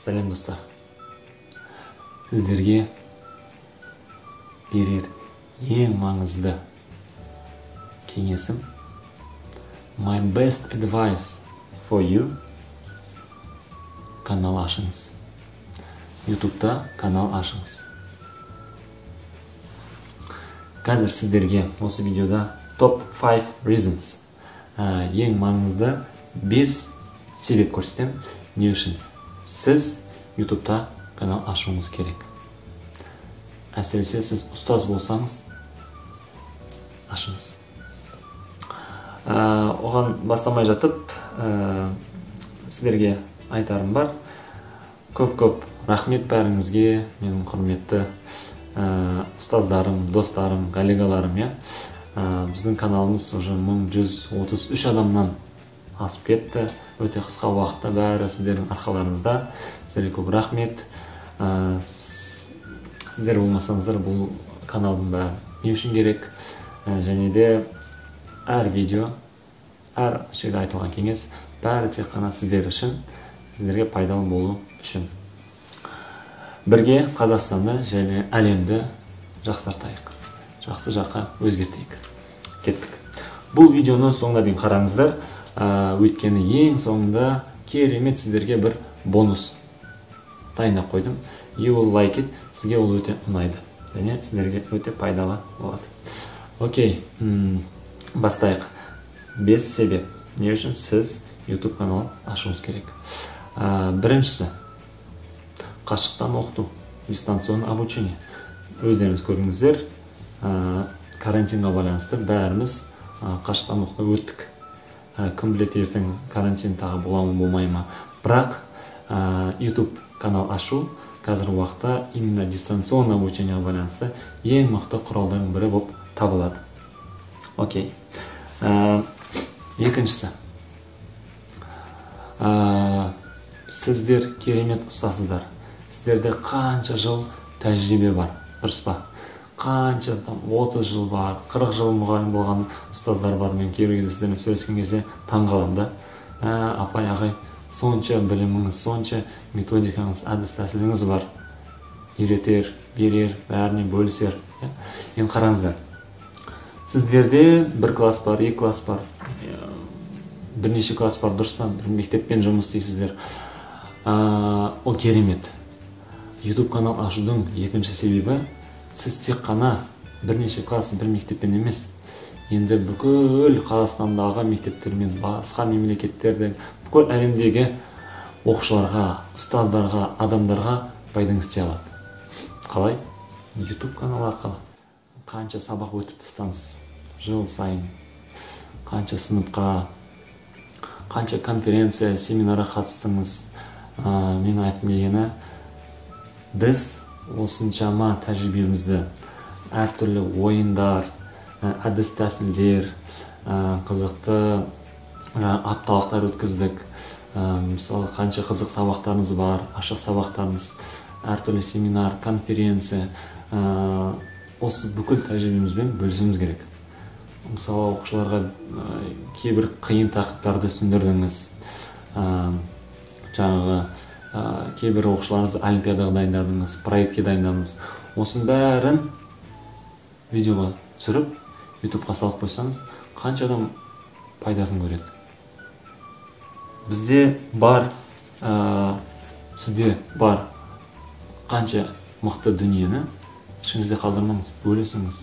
Сәлем достар. Сіздерге берер ең маңызды кеңесім My best advice for you канал ашыңыз. YouTube'да канал ашыңыз. Қазір сіздерге осы видеода топ 5 reasons ең маңызды 5 себеп көрсетем, не үшін сіз YouTube'да канал ашуыңыз керек. Әсіресе сіз ұстаз болсаңыз, ашыңыз. Оған бастамай жатып, сіздерге айтарым бар. Көп рахмет бәріңізге, менің құрметті ұстаздарым, достарым, коллегаларым. Біздің каналымыз уже 1133 адамнан асып кетті. Өте қысқа уақытта бәрі сіздердің арқаларыңызда. Сіздерге көп рахмет. Сіздер болмасаңыздар бұл каналдың бәрі не үшін керек? Және де әр видео, әр жерде айтылған кеңес бәрі тек қана сіздер үшін, сіздерге пайдалы болу үшін. Бірге Қазақстанды және әлемді жақсартайық. Жақсы жаққа өзгертейік. Кеттік. Бұл видеоны соңына дейін қараңыздар. Өйткені ең соңында керемет сіздерге бір бонус дайындап қойдым. You will like it. Сізге ол өте ұнайды. Және сіздерге өте пайдалы болады. Окей, бастайық. 5 себеп. Не үшін сіз YouTube канал ашуыңыз керек? Біріншісі, қашықтан оқыту, дистанционный обучение. Өздеріңіз көрдіңіздер, карантинға байланысты бәріміз қашықтан оқытуға өттік. Кім біледі ертең карантин тағы бола ма, болмай ма. Бірақ YouTube канал ашу қазіргі уақытта именно дистанционный обучениеға байланысты ең мықты құралдардың бірі болып табылады. Окей. Екіншісі, сіздер керемет ұстазсыздар. Сіздерде қанша жыл тәжірибе бар, дұрыс па? Қанша 30 жыл бар, 40 жыл мұғалім болған ұстаздар бар. Мен кейбір кезде сіздермен сөйлескен кезде таң қаламын да. Апай, ағай, сонша біліміңіз, сонша методикаңыз, әдіс тәсіліңіз бар. Үйретер, берер, бәріне бөлісер. Енді қараңыздар. Сіздерде бір класс бар, 2 класс бар, бірнеше класс бар, дұрыс па? Бір мектеппен жұмыс істейсіздер. Ол керемет. YouTube канал ашудың екінші себебі, сіз тек қана бірнеше класс, бір мектеппен емес, енді бүкіл Қазақстандағы мектептермен, басқа мемлекеттерде, бүкіл әлемдегі оқушыларға, ұстаздарға, адамдарға пайдаңыз тие алады. Қалай? YouTube канал арқылы. Қанша сабақ өтіп тастаңыз жыл сайын, қанша сыныпқа, қанша конференция, семинарға қатыстыңыз. Мен айтқым келгені, біз осыншама тәжірибемізді әртүрлі ойындар, әдіс тәсілдер, қызықты апталықтар өткіздік. Мысалы, қанша қызық сабақтарымыз бар, ашық сабақтарымыз, әртүрлі семинар, конференция. Осы бүкіл тәжірибемізбен бөлісуіміз керек. Мысалы, оқушыларға кейбір қиын тақырыптарды түсіндірдіңіз. Жаңағы кейбір оқушыларыңызды олимпиадаға дайындадыңыз, проектке дайындадыңыз. Осының бәрін видеоға түсіріп, YouTube'ға салып қойсаңыз, қанша адам пайдасын көреді. Бізде бар, сізде бар қанша мықты дүниені ішіңізде қалдырмаңыз, бөлісіңіз.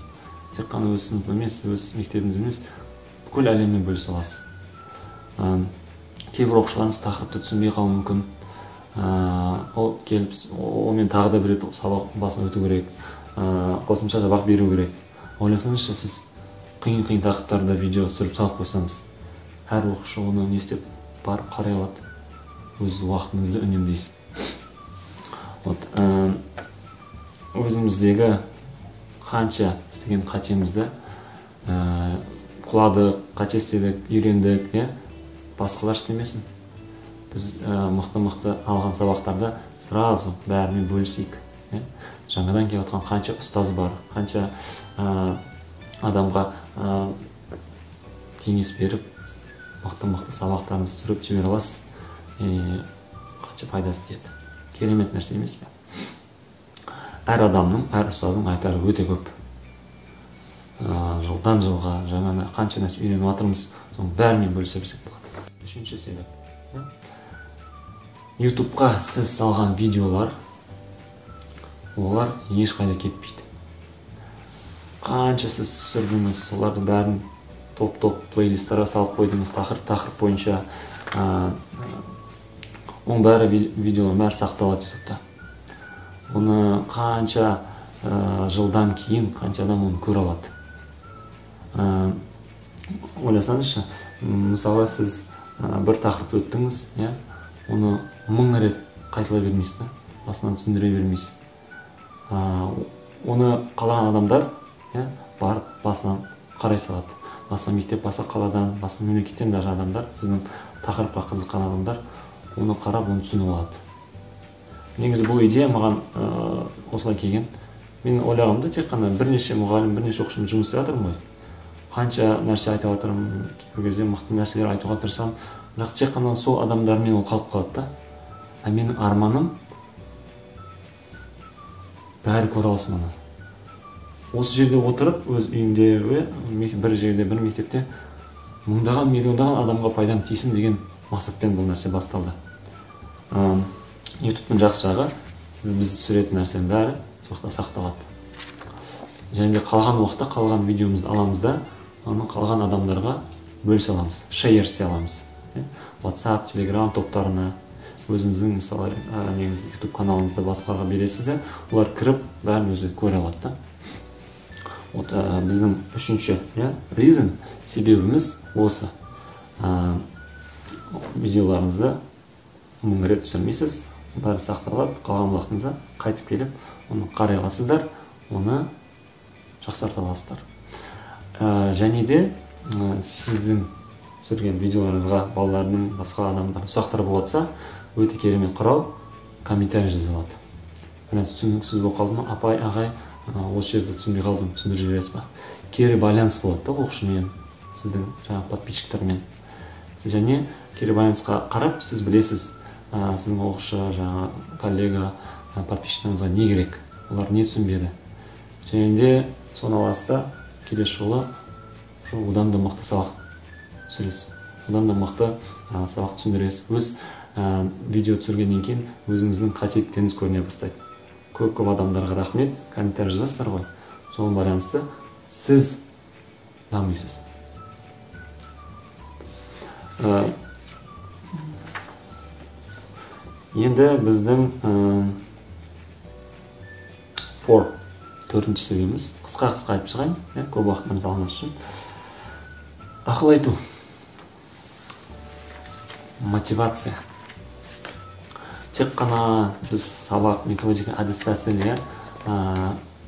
Тек қана өз сынып емес, өз мектебіңіз емес, бүкіл әлеммен бөлісе аласыз. Кейбір оқушыларыңыз тақырыпты түсінбей қалуы мүмкін. Ол келіп, онымен тағы да бір рет сабақ басын өту керек, қосымша сабақ беру керек. Ойласаңызшы, сіз қиын тақырыптарда видео түсіріп салып қойсаңыз, әр оқушы оны не істеп барып қарай алады. Өз уақытыңызды үнемдейсіз. Өзіміздегі қанша істеген қатемізді құладық, қате істедік, үйрендік, басқалар істемесін. Біз мықты алған сабақтарда сразу бәрімен бөлісейік. Жаңадан келіп отқан қанша ұстаз бар, қанша адамға кеңес беріп, мықты сабақтарыңызды түсіріп жібере аласыз. Қанша пайдасы тиеді. керемет нәрсе емес пе? Әр адамның, әр ұстаздың айтары өте көп. Жылдан жылға жаңа қанша нәрсе үйреніп жатырмыз, соның бәрімен бөлісе білсек болады. Үшінші себеп. YouTube'қа сіз салған видеолар, олар ешқайда кетпейді. Қанша сіз түсірдіңіз, соларды бәрін топ-топ плейлисттарға салып қойдыңыз, тақырып бойынша. Оның бәрі видеолар бәрі сақталады YouTube'та. Оны қанша жылдан кейін қанша адам оны көре алады. Ойласаңызшы, мысалы сіз бір тақырып өттіңіз, оны 1000 рет қайталай бермейсіз, басынан түсіндіре бермейсіз. Оны қалаған адамдар барып басынан қарай салады. Басқа мектеп, басқа қаладан, басқа мемлекеттен даже адамдар, сіздің тақырыпқа қызыққан адамдар оны қарап, оны түсініп алады. Негізі бұл идея маған осылай келген. Мен ойлағанымда тек қана бірнеше мұғалім, бірнеше оқушымен жұмыс істеп жатырмын ғой. Қанша нәрсе айтып жатырмын, кейбір кезде мықты нәрселер айтуға тырысамын, бірақ тек қана сол адамдармен ол қалып қалады да. Менің арманым бәрі көре алсын ана. Осы жерде отырып, өз үйімде, бір жерде, бір мектепте мыңдаған, миллиондаған адамға пайдам тисін деген мақсатпен бұл нәрсе басталды. YouTube'ның жақсы жағы, біз түсіретін нәрсенің бәрі соқта сақталады. Және де қалған уақытта қалған видеомызды аламыз да, оны қалған адамдарға бөлісе аламыз, шеер істей аламыз. WhatsApp, Telegram топтарына, өзіңіздің мысалы YouTube каналыңызды басқаға бересіз де, олар кіріп бәрін өзі көре алады. Біздің үшінші reason, себебіміз осы. Видеоларыңызды 1000 рет түсірмейсіз, бәрі сақталады, қалған уақытыңызда қайтып келіп, оны қарай аласыздар, оны жақсарта аласыздар. Және де сіздің түсірген видеоларыңызға балалардың, басқа адамдар сұрақтар болатса, өте керемет құрал, комментарий жазылады. Түсініксіз болып қалды ма, апай, ағай, осы жерді түсінбей қалдым, түсіндіріп жібересіз ба? Кері байланыс болады да оқушымен, сіздің подписчиктермен. Және кері байланысқа қарап, сіз білесіз, сіздің оқушы, коллега, подписчиктеріңізге не керек, олар не түсінбеді. Және де соны аласызда, келесі жолы одан да мықты сабақ түсіресіз, одан да мықты сабақ түсіндіресіз. Өз видео түсіргеннен кейін өзіңіздің қателіктеріңіз көріне бастайды. Көп адамдарға рахмет, комментарий жазасыздар ғой. Соған байланысты сіз дамисыз. Енді біздің төртінші себебіміз, қысқа айтып шығайын, көп уақытымыз алмас үшін. Ақыл айту. Мотивация. Тек қана біз сабақ, методика, әдіс тәсіл,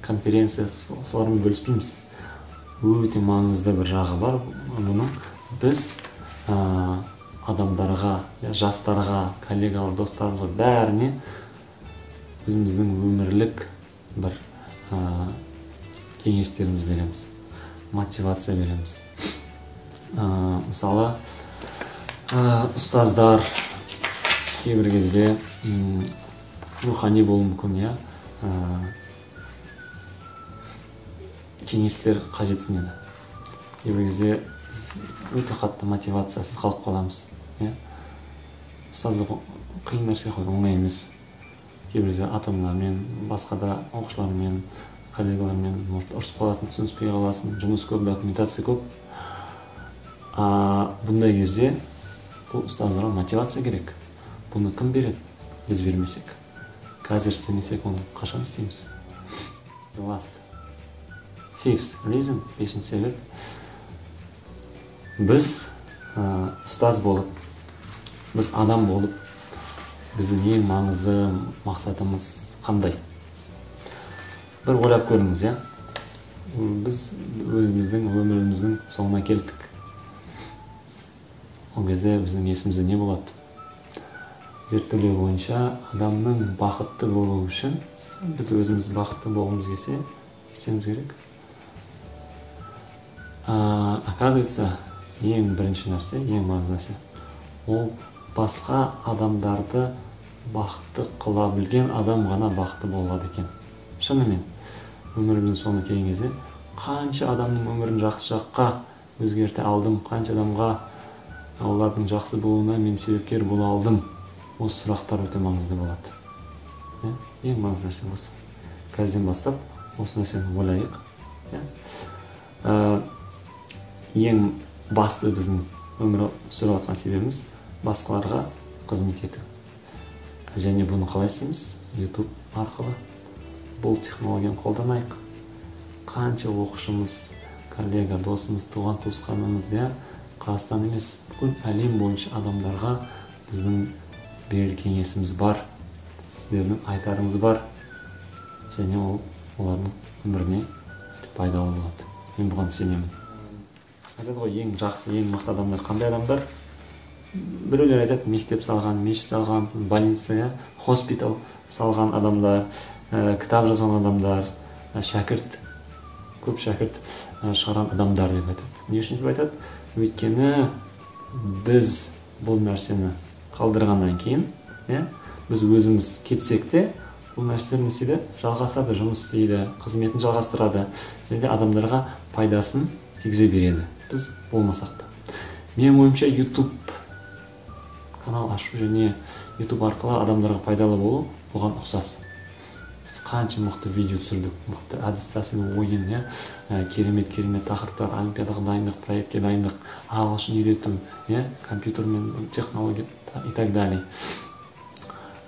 конференция, солармен бөліспейміз. Өте маңызды бір жағы бар. Бұның біз адамдарға, жастарға, коллегалар, достарымызға бәріне өзіміздің өмірлік бір кеңестеріміз береміз, мотивация береміз. Мысалы, ұстаздар кейбір кезде рухани болуы мүмкін, кеңестер қажетсінеді. Кейбір кезде өте қатты мотивациясыз қалып қаламыз. Ұстаздық қиын нәрсе қой, оңай емес. Кейбір кезде ата-аналармен, басқа да оқушылармен, коллегалармен ұрысып қаласың, түсініспей қаласың, жұмыс көп, документация көп. Бұндай кезде бұл ұстаздарға мотивация керек. Бұны кім береді? Біз бермесек. Қазір істемесек, оны қашан істейміз? The last. Fifth reason, 5-ші себеп. Біз ұстаз болып, біз адам болып, біздің ең маңызды мақсатымыз қандай? Бір ойлап көріңіз, біз өзіміздің өміріміздің соңына келдік. Ол кезде біздің есімізде не болады? Зерттеулер бойынша адамның бақытты болуы үшін, біз өзіміз бақытты болғымыз келсе, істеуіміз керек. Оказывается, ең бірінші нәрсе, ең маңызды нәрсе, ол басқа адамдарды бақытты қыла білген адам ғана бақытты болады екен. Шынымен өмірімнің соңы келген кезде қанша адамның өмірін жақсы жаққа өзгерте алдым, қанша адамға олардың жақсы болуына мен себепкер бола алдым. Осы сұрақтар өте маңызды болады. Ең маңызды нәрсе осы. Қазірден бастап осы нәрсені ойлайық. Ең басты біздің өмір сүріп жатқан себебіміз басқаларға қызмет ету. Және бұны қалай істейміз? YouTube арқылы. Бұл технологияны қолданайық. Қанша оқушымыз, коллега, досымыз, туған туысқанымыз, Қазақстан емес, бүкіл әлем бойынша адамдарға біздің берер кеңесіміз бар, сіздердің айтарыңыз бар, және олардың өміріне пайдалы болады. Мен бұған сенемін. Айтады ғой, ең жақсы, ең мықты адамдар қандай адамдар? Біреулер айтады, мектеп салған, мешіт салған, больница, хоспитал салған адамдар, кітап жазған адамдар, шәкірт, көп шәкірт шығарған адамдар деп айтады. Не үшін деп айтады? Өйткені біз бұл нәрсені қалдырғаннан кейін, біз өзіміз кетсек те, бұл нәрселер не істейді? Жалғасады, жұмыс істейді, қызметін жалғастырады, және адамдарға пайдасын тигізе береді. Біз болмасақ та. Менің ойымша YouTube канал ашу және YouTube арқылы адамдарға пайдалы болу оған ұқсас. Біз қанша мықты видео түсірдік, мықты әдіс тәсіл ойын, керемет тақырыптар, олимпиадаға дайындық, проектке дайындық, ағылшын үйрету, компьютермен технология и так далее.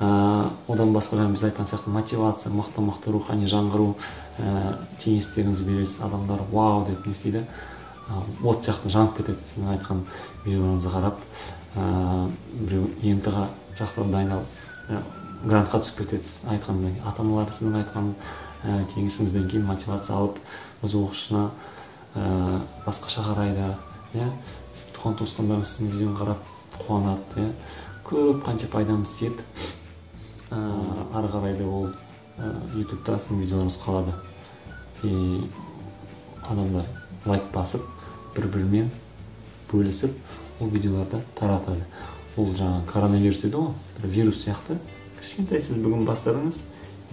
Одан басқа жаңа біз айтқан сияқты мотивация, мықты рухани жаңғыру кеңестеріңізді бересіз. Адамдар вау деп не істейді? От сияқты жанып кетеді. Сіздің айтқан видеоларыңызды қарап, біреу ентіға жақсылап дайындалып, грантқа түсіп кетеді. Айтқаныңыздан кейін, ата-аналар сіздің айтқан кеңесіңізден кейін мотивация алып, өз оқушысына басқаша қарайды. Туған туысқандарыңыз сіздің видеоны қарап қуанады. Көп қанша пайдамыз тиеді. Ары қарай да ол YouTube'да сіздің видеоларыңыз қалады. Адамдар лайк басып, бір-бірімен бөлісіп, ол видеоларды таратады. Ол жаңа коронавирус дейді ғой, бір вирус сияқты. Кішкентай сіз бүгін бастадыңыз,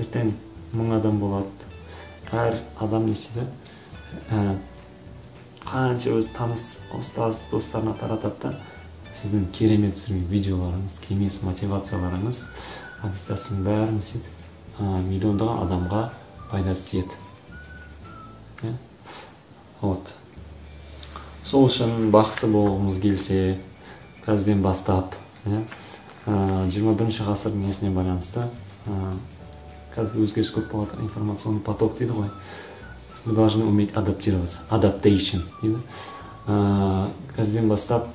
ертең 1000 адам болады. Әр адам не істейді? Қанша өз таныс, ұстаз, достарына таратады. Сіздің керемет түсірген видеоларыңыз, кеңес, мотивацияларыңыз, әдіс тәсілдің бәрін істейді. Миллиондаған адамға пайдасы тиеді. Сол үшін бақытты болғымыз келсе, қазірден бастап, 21 ғасырдың несіне байланысты, қазір өзгеріс көп болып жатыр, информационный поток дейді ғой. Мы должны уметь адаптироваться, adaptation дейді. Қазірден бастап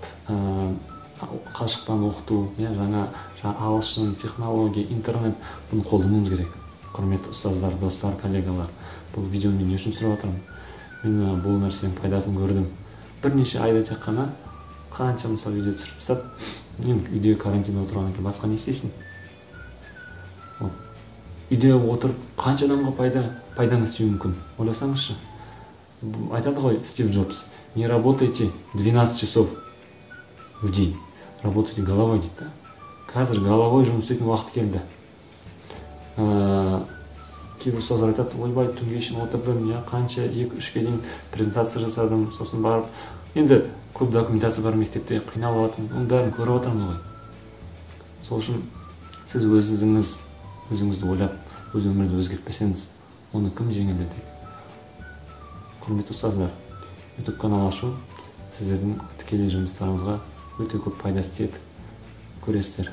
қашықтан оқыту, жаңа ағылшын, технология, интернет, бұны қолдануымыз керек. Құрметті ұстаздар, достар, коллегалар, бұл видеоны мен не үшін түсіріп жатырмын? Мен бұл нәрсенің пайдасын көрдім. Бірнеше айда тек қана қанша мысалы видео түсіріп тастап, мен үйде карантинде отырғаннан кейін басқа не істейсің? Үйде отырып қанша адамға пайдаңыз тиюі мүмкін? Ойласаңызшы. Айтады ғой Стив Джобс, не работайте 12 часов в день, работайте головой дейді. Қазір головой жұмыс істейтін уақыт келді. Кейбір ұстаздар айтады, ойбай, түнге шейін отырдым, қанша 2-3-ге дейін презентация жасадым, сосын барып, енді көп документация бар мектепте, қиналып жатырмын, оның бәрін көріп отырмыз ғой. Сол үшін сіз өзіңізді ойлап, өз өмірді өзгертпесеңіз, оны кім жеңілдетеді? Құрметті ұстаздар, YouTube канал ашу сіздердің тікелей жұмыстарыңызға өте көп пайдасы тиеді. Көресіздер.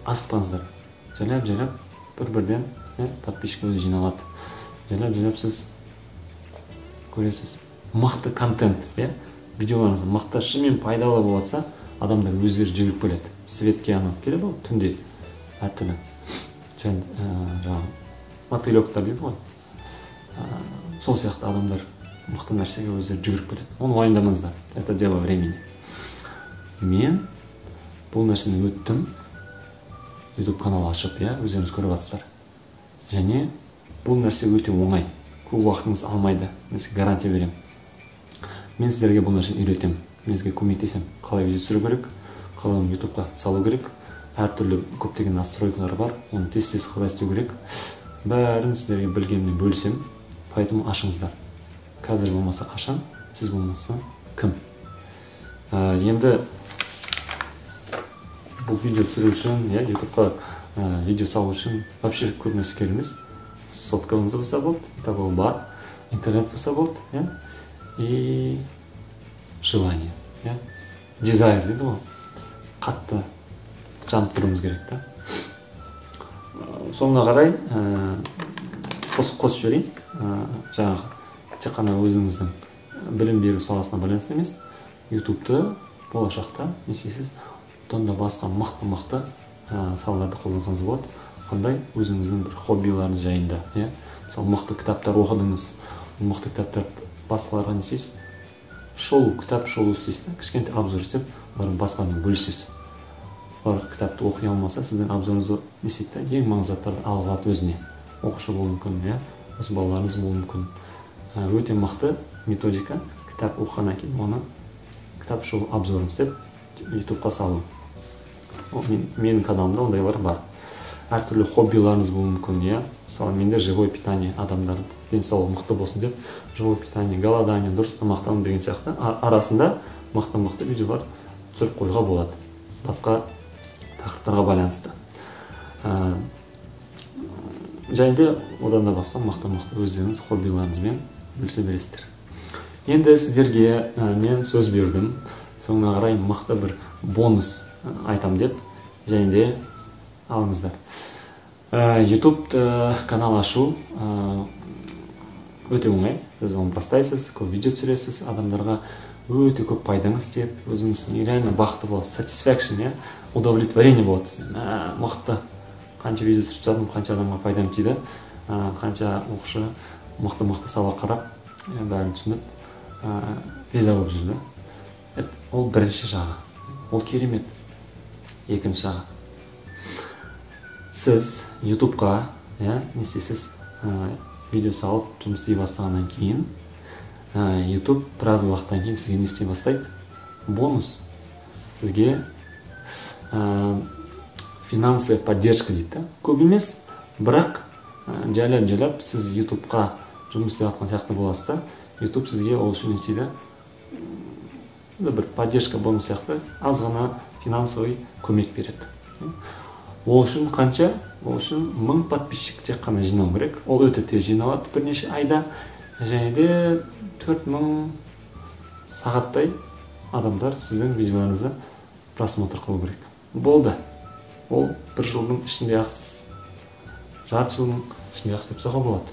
Асықпаңыздар. Жайлап бір-бірден подписчик өзі жиналады. Жайлап сіз көресіз. Мықты контент, видеоларыңыз мықты, шынымен пайдалы болса, адамдар өздері жүгіріп келеді. Светке келеді ғой, түнде әртүрлі. Мотылектар дейді ғой. Сол сияқты адамдар мықты нәрсеге өздері жүгіріп келеді. Оны уайымдамаңыздар. Это дело времени. Мен бұл нәрсені өттім. YouTube канал ашып, өздеріңіз көріп жатсыздар. Және бұл нәрсе өте оңай. Көп уақытыңыз алмайды. Мен сізге гарантия беремін. Мен сіздерге бұл нәрсені үйретемін. Мен сізге көмектесемін. Қалай видео түсіру керек, қалай YouTube-ға салу керек, әртүрлі көптеген настройкалар бар. Оны тез қалай істеу керек, бәрін сіздерге білгеніммен бөлісемін. Поэтому ашыңыздар. Қазір болмаса қашан, сіз болмаса кім. Енді бұл видео түсіру үшін, ютубқа видео салу үшін вообще көп нәрсе керек емес. Соткаңыз болса болды, итого бар, интернет болса болды, и желание, дизайр дейді ғой, қатты жанып тұруымыз керек та. Соңына қарай қосып жіберейін. Жаңағы тек қана өзіңіздің білім беру саласына байланысты емес, ютубты болашақта не істейсіз, одан да басқа мықты салаларды қолдансаңыз болады. Қандай өзіңіздің бір хоббиларыңыз жайында, мысалы мықты кітаптар оқыдыңыз, мықты кітаптар басқаларға не істейсіз, кітап шолу істейсіз, кішкентай обзор істеп, олардың басқамен бөлісесіз. Олар кітапты оқи алмаса, сіздің обзорыңызды не істейді, ең маңызды заттарды ала алады өзіне. Оқушы болуы мүмкін, осы балаларыңыз болуы мүмкін. Өте мықты методика, кітап оқығаннан кейін оны кітап шолу обзорын істеп ютубқа салу. Менің каналымда ондайлар бар. Әртүрлі хоббиларыңыз болуы мүмкін, мысалы менде живое питание, адамдар денсаулығы мықты болсын деп, живое питание, голодание, дұрыс тамақтану деген сияқты арасында мықты видеолар түсіріп қоюға болады. Басқа тақырыптарға байланысты. Және де одан да басқа мықты өздеріңіз хоббиларыңызбен бөлісе бересіздер. Енді сіздерге мен сөз бердім. Соңына қарай мықты бір бонус айтам деп, және де алыңыздар. YouTube канал ашу өте оңай. Сіз оны бастайсыз, көп видео түсіресіз, адамдарға өте көп пайдаңыз тиеді, өзіңіз реально бақытты боласыз, satisfaction, удовлетворение болады. Мықты қанша видео түсіріп жатырмын, қанша адамға пайдам тиді, қанша оқушы мықты сабақ қарап, бәрін түсініп, риза болып жүрді. Ол бірінші жағы. Ол керемет. Екінші жағы. Сіз ютубқа не істейсіз, видео салып жұмыс істей бастағаннан кейін, YouTube біраз уақыттан кейін сізге не істей бастайды? Бонус. Сізге финансовая поддержка дейді. Көп емес, бірақ жайлап сіз YouTubeқа жұмыс істей жатқан сияқты боласыз да, YouTube сізге ол үшін не істейді? Бір поддержка бонус сияқты аз ғана финансовый көмек береді. Ол үшін қанша? Ол үшін 1000 подписчик тек қана жинау керек. Ол өте тез жиналады бірнеше айда. Және де 4000 сағаттай адамдар сіздің видеоларыңызды просмотр қылу керек. Болды. Ол бір жылдың ішінде ақсыз, жарты жылдың ішінде ақсыз деп соға болады.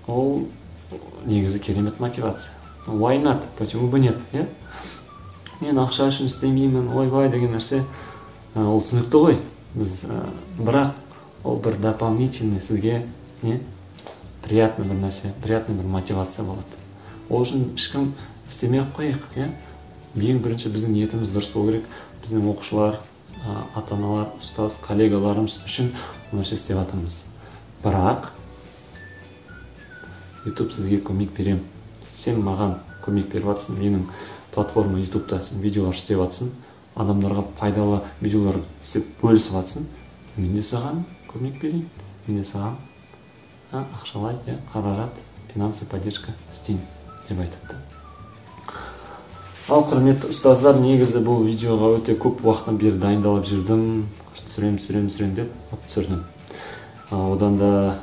Ол негізі керемет мотивация. Why not? Почему бы нет? Мен ақша үшін істемеймін, ойбай деген нәрсе, ол түсінікті ғой. Бірақ ол бір дополнительный сізге приятный бір нәрсе, приятный бір мотивация болады. Ол үшін ешкім істемей қойық. Ең бірінші біздің ниетіміз дұрыс болу керек. Біздің оқушылар, ата-аналар, ұстаз, коллегаларымыз үшін нәрсе істеп жатырмыз. Бірақ YouTube сізге көмек берем. Сен маған көмек беріп жатсың, менің платформа YouTube'да видеолар істеп жатсың, адамдарға пайдалы видеолар істеп бөлісіп жатсың, мен де саған көмек берейін, мен де саған ақшалай, қаражат, финансовый поддержка істейін деп айтады. Ал құрметті ұстаздар, негізі бұл видеоға өте көп уақыттан бері дайындалып жүрдім, түсірем деп түсірдім. Одан да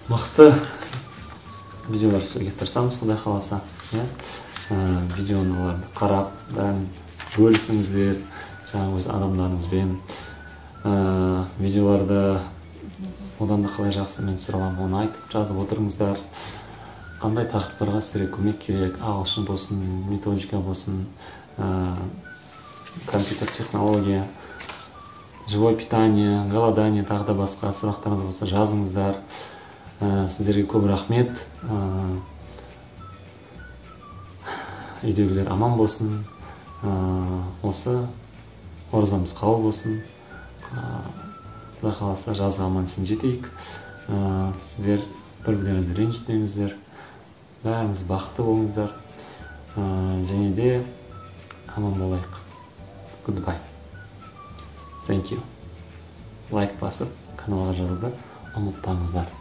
мықты видеолар түсіруге тырысамыз, Құдай қаласа. Видеоларды қарап, бәрін бөлісіңіздер, жаңағы өз адамдарыңызбен. Видеоларды одан да қалай жақсы мен түсіре аламын, оны айтып жазып отырыңыздар. Қандай тақырыптарға сіздерге көмек керек, ағылшын болсын, методика болсын, компьютер технология, живое питание, голодание, тағы да басқа сұрақтарыңыз болса жазыңыздар. Сіздерге көп рахмет. Үйдегілер аман болсын. Осы оразамыз қабыл болсын. Құдай қаласа жазға аман есен жетейік. Сіздер бір-бірлеріңізді ренжітпеңіздер. Бәріңіз бақытты болыңыздар. Және де аман болайық. Goodbye. Thank you. Лайк басып, каналға жазуды ұмытпаңыздар.